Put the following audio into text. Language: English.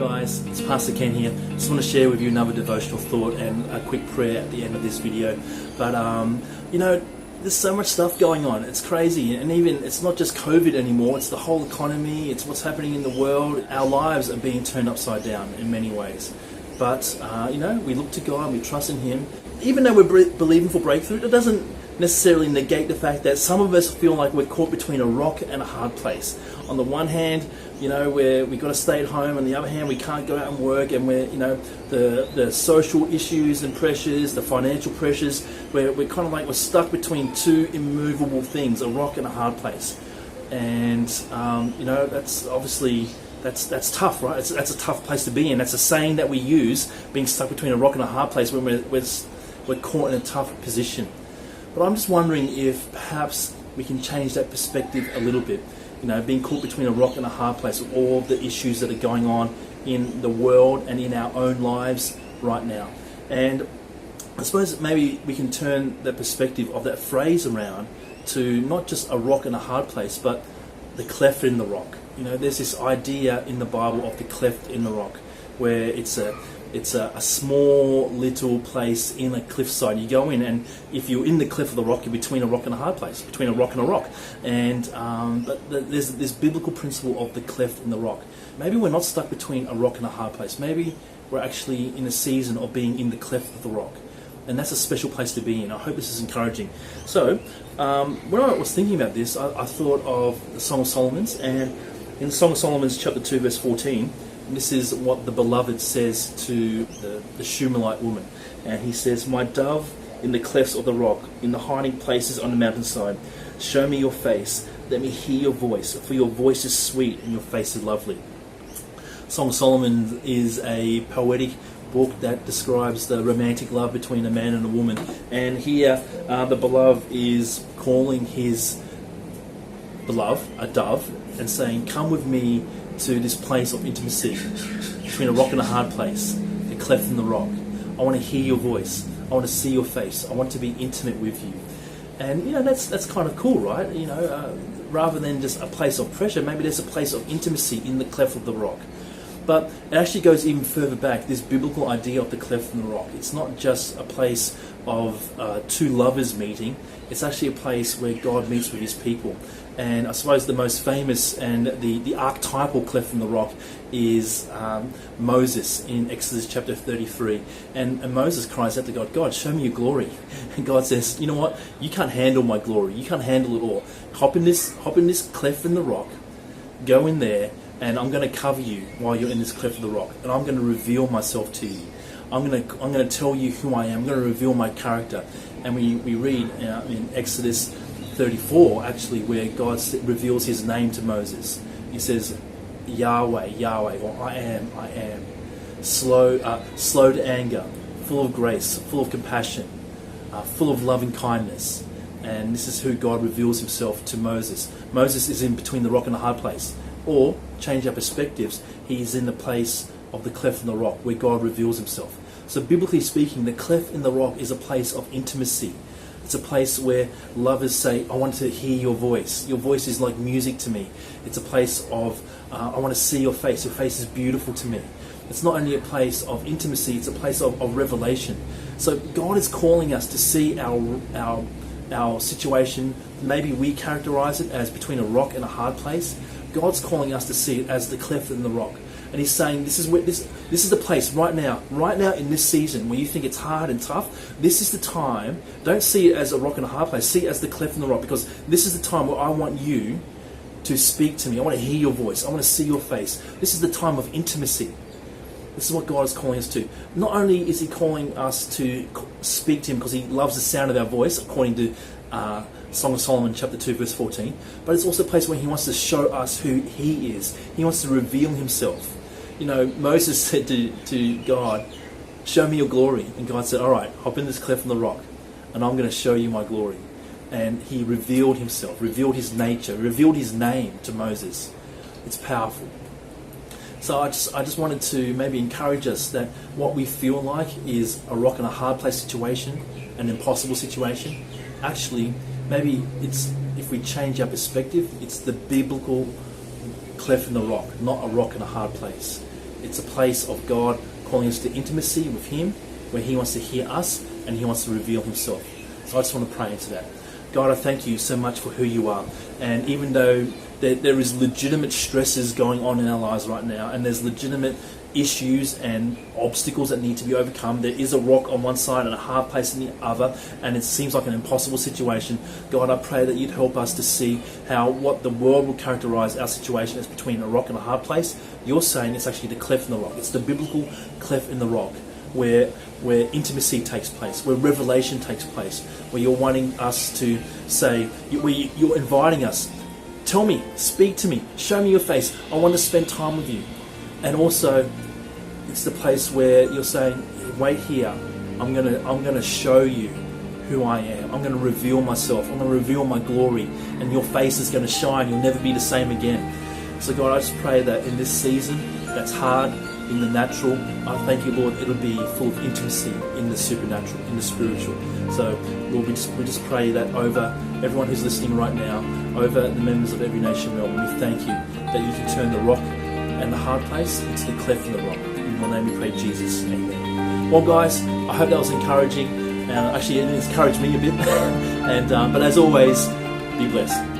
guys, it's Pastor Ken here. Just want to share with you another devotional thought and a quick prayer at the end of this video. But there's so much stuff going on. It's crazy, and even it's not just COVID anymore. It's the whole economy. It's what's happening in the world. Our lives are being turned upside down in many ways. But we look to God, we trust in Him. Even though we're believing for breakthrough, it doesn't necessarily negate the fact that some of us feel like we're caught between a rock and a hard place. On the one hand, we've got to stay at home. On the other hand, we can't go out and work, and the social issues and pressures, the financial pressures, we're kind of like we're stuck between two immovable things, a rock and a hard place. And that's obviously that's tough, right? That's a tough place to be in. That's a saying that we use, being stuck between a rock and a hard place when we're caught in a tough position. But I'm just wondering if perhaps we can change that perspective a little bit. Being caught between a rock and a hard place with all the issues that are going on in the world and in our own lives right now. And I suppose maybe we can turn the perspective of that phrase around to not just a rock and a hard place, but the cleft in the rock. There's this idea in the Bible of the cleft in the rock, where it's a small little place in a cliffside. You go in, and if you're in the cleft of the rock, you're between a rock and a hard place, between a rock and a rock. And there's this biblical principle of the cleft in the rock. Maybe we're not stuck between a rock and a hard place. Maybe we're actually in a season of being in the cleft of the rock. And that's a special place to be in. I hope this is encouraging. So, when I was thinking about this, I thought of the Song of Solomon. And in the Song of Solomon, chapter 2, verse 14, this is what the beloved says to the Shunammite woman. And he says, "My dove, in the clefts of the rock, in the hiding places on the mountainside, show me your face, let me hear your voice, for your voice is sweet and your face is lovely." Song of Solomon is a poetic book that describes the romantic love between a man and a woman. And here, the beloved is calling his beloved a dove and saying, "Come with me to this place of intimacy between a rock and a hard place, the cleft in the rock. I want to hear your voice. I want to see your face. I want to be intimate with you." And that's kind of cool, right? Rather than just a place of pressure, maybe there's a place of intimacy in the cleft of the rock. But it actually goes even further back, this biblical idea of the cleft in the rock. It's not just a place of two lovers meeting. It's actually a place where God meets with His people. And I suppose the most famous and the archetypal cleft in the rock is Moses in Exodus chapter 33. And Moses cries out to God, "God, show me your glory." And God says, "You know what? You can't handle my glory. You can't handle it all. Hop in this cleft in the rock, go in there, and I'm going to cover you while you're in this cleft of the rock. And I'm going to reveal myself to you. I'm going to tell you who I am. I'm going to reveal my character." And we read in Exodus 34, actually, where God reveals His name to Moses. He says, "Yahweh, Yahweh," or I am, slow to anger, full of grace, full of compassion, full of loving kindness. And this is who God reveals Himself to Moses. Moses is in between the rock and the hard place. Or, change our perspectives, he's in the place of the cleft in the rock, where God reveals Himself. So biblically speaking, the cleft in the rock is a place of intimacy. It's a place where lovers say, "I want to hear your voice. Your voice is like music to me." It's a place of, "I want to see your face. Your face is beautiful to me." It's not only a place of intimacy, it's a place of revelation. So God is calling us to see our situation. Maybe we characterize it as between a rock and a hard place. God's calling us to see it as the cleft in the rock. And He's saying, this is the place right now in this season where you think it's hard and tough. This is the time. Don't see it as a rock and a hard place. See it as the cleft in the rock, because this is the time where I want you to speak to me. I want to hear your voice. I want to see your face. This is the time of intimacy. This is what God is calling us to. Not only is He calling us to speak to Him because He loves the sound of our voice, according to Song of Solomon chapter 2 verse 14, but it's also a place where He wants to show us who He is. He wants to reveal Himself. Moses said to God, "Show me your glory." And God said, "All right, hop in this cleft in the rock, and I'm going to show you my glory." And He revealed Himself, revealed His nature, revealed His name to Moses. It's powerful. So I just wanted to maybe encourage us that what we feel like is a rock and a hard place situation, an impossible situation, actually, maybe it's, if we change our perspective, it's the biblical cleft in the rock, not a rock in a hard place. It's a place of God calling us to intimacy with Him, where He wants to hear us and He wants to reveal Himself. So I just want to pray into that. God, I thank you so much for who you are. And even though there is legitimate stresses going on in our lives right now, and there's legitimate issues and obstacles that need to be overcome, there is a rock on one side and a hard place on the other, and it seems like an impossible situation. God, I pray that you'd help us to see how what the world will characterize our situation as between a rock and a hard place. You're saying it's actually the cleft in the rock. It's the biblical cleft in the rock, where intimacy takes place, where revelation takes place, where you're wanting us to say, where you're inviting us, tell me, speak to me, show me your face, I want to spend time with you. And also, it's the place where you're saying, wait here, I'm gonna show you who I am. I'm gonna reveal myself, I'm gonna reveal my glory, and your face is gonna shine, you'll never be the same again. So God, I just pray that in this season that's hard, in the natural, I thank you, Lord, it'll be full of intimacy in the supernatural, in the spiritual. So Lord, we just pray that over everyone who's listening right now, over the members of Every Nation Melbourne, we thank you that you can turn the rock and the hard place into the cleft in the rock. In your name we pray, Jesus. Amen. Well, guys, I hope that was encouraging. Actually, it encouraged me a bit. But as always, be blessed.